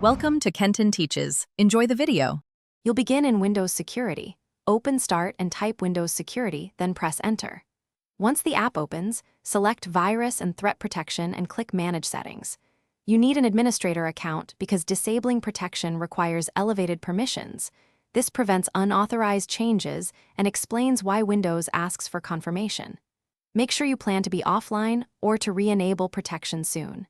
Welcome to Kenton Teaches. Enjoy the video. You'll begin in Windows Security. Open Start and type Windows Security, then press Enter. Once the app opens, select Virus and Threat Protection and click Manage Settings. You need an administrator account because disabling protection requires elevated permissions. This prevents unauthorized changes and explains why Windows asks for confirmation. Make sure you plan to be offline or to re-enable protection soon.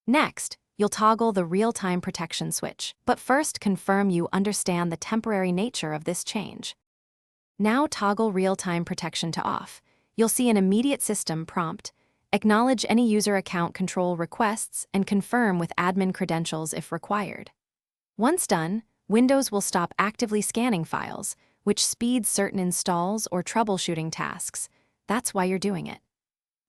Next, you'll toggle the real-time protection switch, but first confirm you understand the temporary nature of this change. Now toggle real-time protection to off. You'll see an immediate system prompt. Acknowledge any user account control requests and confirm with admin credentials if required. Once done, Windows will stop actively scanning files, which speeds certain installs or troubleshooting tasks. That's why you're doing it.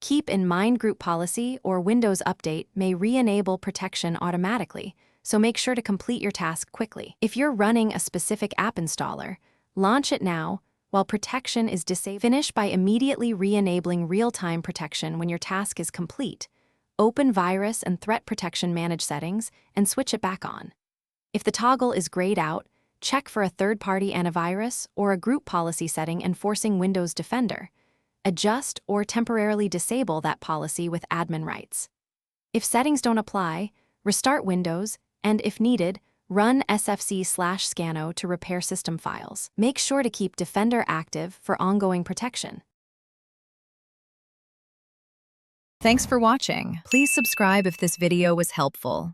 Keep in mind group policy or Windows Update may re-enable protection automatically, so make sure to complete your task quickly. If you're running a specific app installer, launch it now while protection is disabled. Finish by immediately re-enabling real-time protection when your task is complete. Open Virus and Threat Protection Manage settings and switch it back on. If the toggle is grayed out, check for a third-party antivirus or a group policy setting enforcing Windows Defender. Adjust or temporarily disable that policy with admin rights. If settings don't apply, restart Windows, and if needed, run sfc/scano to repair system files. Make sure to keep Defender active for ongoing protection. Thanks for watching. Please subscribe if this video was helpful.